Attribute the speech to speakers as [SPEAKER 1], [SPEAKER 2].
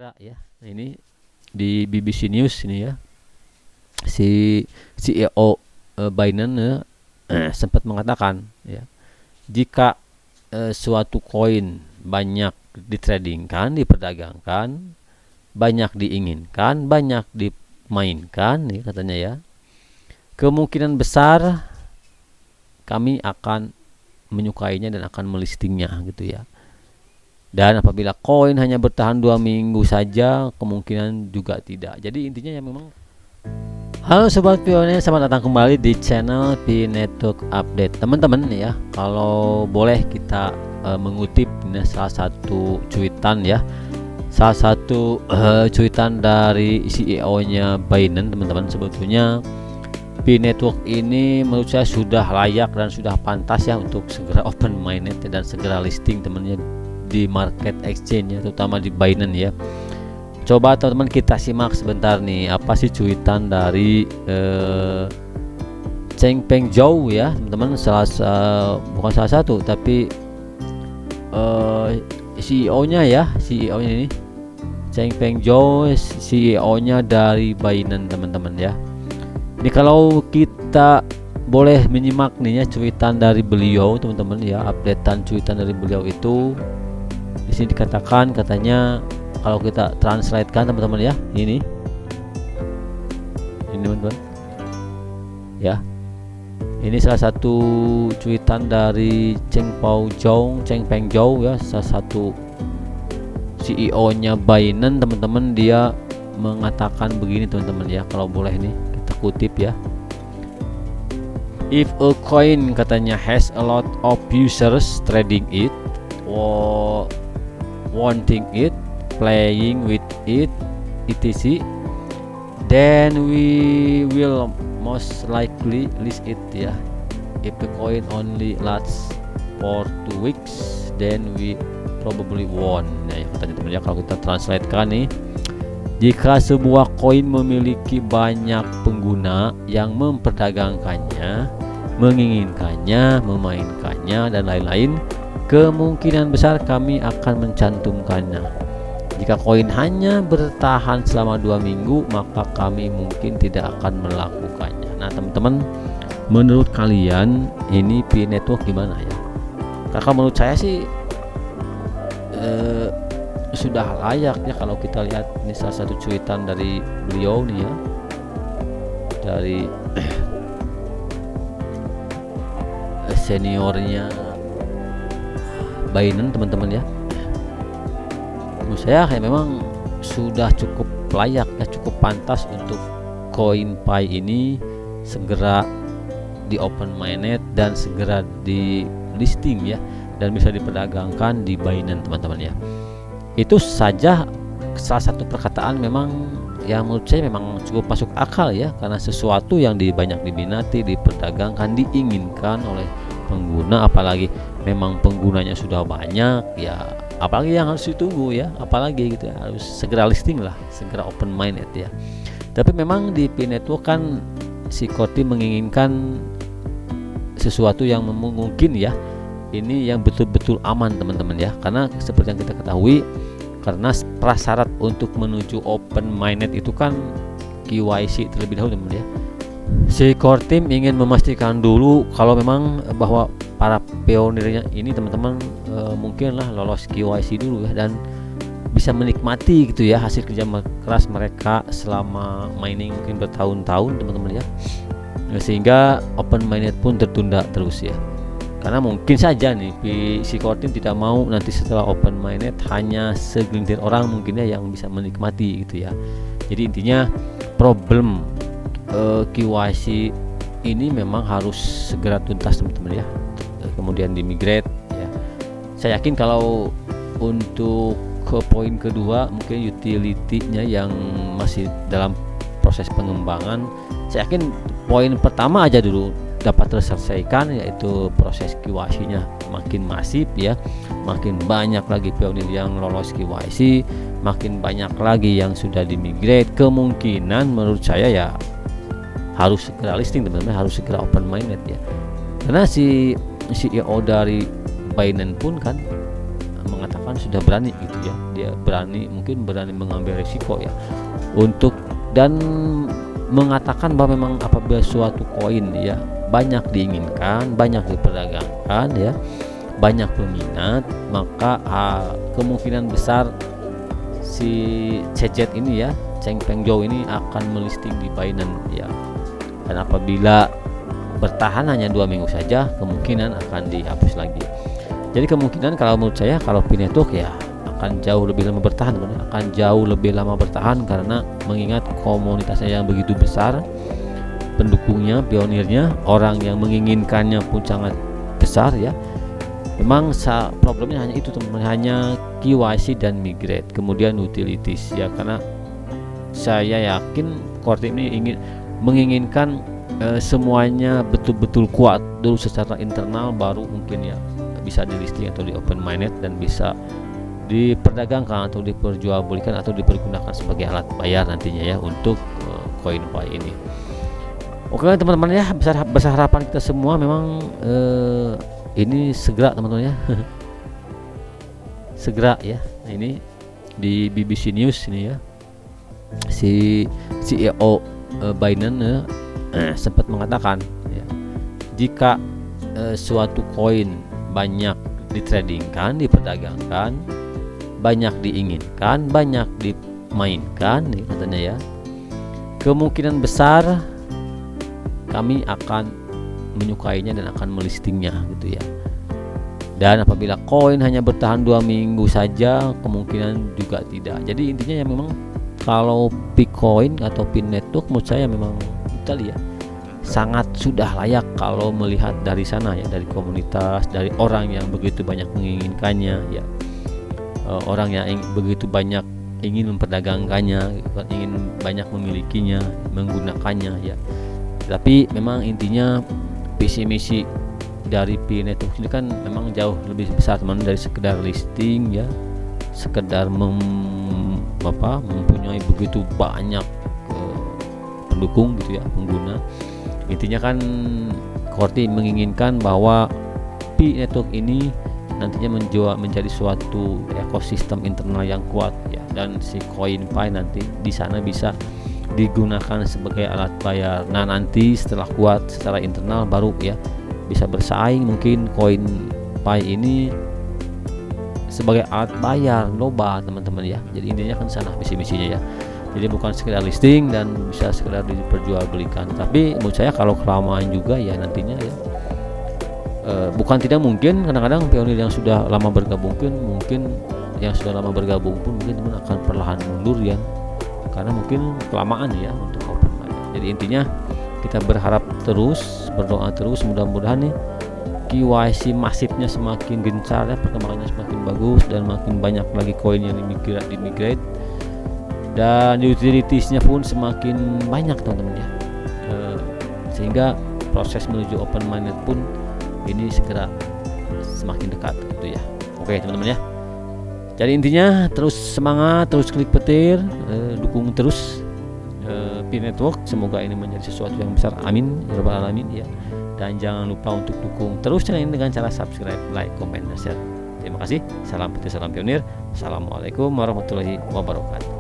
[SPEAKER 1] wawancara ya. Nah, ini di BBC News ini ya. Si CEO Binance sempat mengatakan ya, jika suatu koin banyak ditradingkan, diperdagangkan, banyak diinginkan, banyak dimainkan nih katanya ya, kemungkinan besar kami akan menyukainya dan akan melistingnya gitu ya. Dan apabila koin hanya bertahan 2 minggu saja, kemungkinan juga tidak. Jadi intinya ya memang. Halo Sobat Pioneer, selamat datang kembali di channel Pi Network Update. Teman-teman ya, kalau boleh kita mengutip ini salah satu cuitan ya. Salah satu cuitan dari CEO-nya Binance, teman-teman. Sebetulnya Pi Network ini menurut saya sudah layak dan sudah pantas ya untuk segera open mainnet dan segera listing temannya di market exchange ya, terutama di Binance ya. Coba teman-teman kita simak sebentar nih apa sih cuitan dari Changpeng Zhou ya teman-teman, bukan salah satu tapi CEO-nya ya, CEO-nya ini Changpeng Zhou, CEO-nya dari Binance teman-teman ya. Ini kalau kita boleh menyimak nih ya cuitan dari beliau teman-teman ya, updatean cuitan dari beliau itu di sini dikatakan, katanya kalau kita translatekan teman-teman ya, ini teman-teman ya, ini salah satu cuitan dari Changpeng Zhou ya, salah satu CEO-nya Binance teman-teman. Dia mengatakan begini teman-teman ya, kalau boleh nih kita kutip ya. If a coin katanya has a lot of users trading it or wanting it, playing with it, etc., then we will most likely list it ya. If the coin only lasts for 2 weeks, then we probably won't. Nah, ya katanya teman ya, kalau kita translatekan nih, jika sebuah koin memiliki banyak pengguna yang memperdagangkannya, menginginkannya, memainkannya, dan lain-lain, kemungkinan besar kami akan mencantumkannya. Jika koin hanya bertahan selama 2 minggu, maka kami mungkin tidak akan melakukannya. Nah teman-teman, menurut kalian ini Pi Network gimana ya? Kakak menurut saya sih sudah layak ya. Kalau kita lihat ini salah satu cuitan dari beliau nih ya, dari seniornya Binance teman-teman ya. Menurut saya kayak memang sudah cukup layak ya, cukup pantas untuk koin Pi ini segera di open mainnet dan segera di listing ya, dan bisa diperdagangkan di Binance teman-teman ya. Itu saja salah satu perkataan memang yang menurut saya memang cukup masuk akal ya, karena sesuatu yang banyak diminati, diperdagangkan, diinginkan oleh pengguna, apalagi memang penggunanya sudah banyak ya, apalagi yang harus ditunggu ya, apalagi gitu ya, harus segera listing lah, segera open mainnet ya. Tapi memang di Pi Network kan si Korti menginginkan sesuatu yang mungkin ya, ini yang betul-betul aman teman-teman ya, karena seperti yang kita ketahui, karena prasyarat untuk menuju open mainnet itu kan KYC terlebih dahulu teman-teman ya. Si core team ingin memastikan dulu kalau memang bahwa para pionirnya ini teman-teman mungkinlah lolos KYC dulu ya, dan bisa menikmati gitu ya hasil kerja keras mereka selama mining mungkin bertahun-tahun teman-teman ya, sehingga open mainnet pun tertunda terus ya. Karena mungkin saja nih si core team tidak mau nanti setelah open mainnet hanya segelintir orang mungkin ya yang bisa menikmati gitu ya. Jadi intinya problem KYC ini memang harus segera tuntas teman-teman ya, kemudian dimigrate ya. Saya yakin kalau untuk ke poin kedua mungkin utility-nya yang masih dalam proses pengembangan, saya yakin poin pertama aja dulu dapat terselesaikan, yaitu proses KYC-nya makin masif ya, makin banyak lagi pionir yang lolos KYC, makin banyak lagi yang sudah dimigrate, kemungkinan menurut saya ya harus segera listing teman-teman, harus segera open mainnet ya. Karena si CEO dari Binance pun kan mengatakan kawan sudah berani gitu ya, dia mungkin berani mengambil risiko ya untuk dan mengatakan bahwa memang apabila suatu koin ya banyak diinginkan, banyak diperdagangkan ya, banyak peminat, maka kemungkinan besar si CZ ini ya, Cheng Peng Zhou ini akan melisting di Binance ya. Dan apabila bertahan hanya 2 minggu saja, kemungkinan akan dihapus lagi. Jadi kemungkinan kalau menurut saya, kalau Pi Network ya akan jauh lebih lama bertahan, karena mengingat komunitasnya yang begitu besar, pendukungnya, pionirnya, orang yang menginginkannya pun sangat besar ya. Memang problemnya hanya itu teman-teman, hanya KYC dan migrate, kemudian utilities ya, karena saya yakin core team ini menginginkan semuanya betul-betul kuat dulu secara internal, baru mungkin ya bisa di listing atau di open mainnet dan bisa diperdagangkan atau diperjualbelikan atau dipergunakan sebagai alat bayar nantinya ya untuk CoinPi ini. Oke teman-teman ya, besar harapan kita semua memang ini segera teman-teman ya segera ya. Nah, ini di BBC News ini ya, si CEO Binance sempat mengatakan ya, jika suatu koin banyak ditradingkan, diperdagangkan, banyak diinginkan, banyak dimainkan nih katanya ya, kemungkinan besar kami akan menyukainya dan akan melistingnya gitu ya. Dan apabila koin hanya bertahan 2 minggu saja, kemungkinan juga tidak. Jadi intinya ya memang kalau Bitcoin atau Pi Network menurut saya memang Italia ya, sangat sudah layak kalau melihat dari sana ya, dari komunitas, dari orang yang begitu banyak menginginkannya ya, orang yang begitu banyak ingin memperdagangkannya, ingin banyak memilikinya, menggunakannya ya. Tapi memang intinya visi misi dari Pi Network ini kan memang jauh lebih besar teman, dari sekedar listing ya, sekedar mempunyai begitu banyak pendukung gitu ya, pengguna. Intinya kan Korti menginginkan bahwa Pi Network ini nantinya menjadi suatu ekosistem internal yang kuat ya, dan si CoinPi nanti di sana bisa digunakan sebagai alat bayar. Nah nanti setelah kuat secara internal baru ya bisa bersaing mungkin CoinPi ini sebagai alat bayar global teman-teman ya. Jadi intinya kan sana visi misinya ya. Jadi bukan sekedar listing dan bisa sekedar diperjualbelikan, tapi menurut saya kalau kelamaan juga ya nantinya ya bukan tidak mungkin, kadang-kadang pionir yang sudah lama bergabung pun mungkin teman akan perlahan mundur ya, karena mungkin kelamaan ya untuk open mic. Jadi intinya kita berharap terus, berdoa terus, mudah-mudahan nih KYC masifnya semakin gencar ya, perkembangannya semakin bagus dan makin banyak lagi koin yang dimigrate dan utilitiesnya pun semakin banyak teman-teman ya, sehingga proses menuju open mainnet pun ini segera semakin dekat gitu ya. Oke teman-teman ya, jadi intinya terus semangat, terus klik petir, dukung terus Pi Network, semoga ini menjadi sesuatu yang besar, amin ya rabbal alamin ya. Dan jangan lupa untuk dukung terus channel ini dengan cara subscribe, like, comment, dan share. Terima kasih, salam petir, salam pionir. Assalamualaikum warahmatullahi wabarakatuh.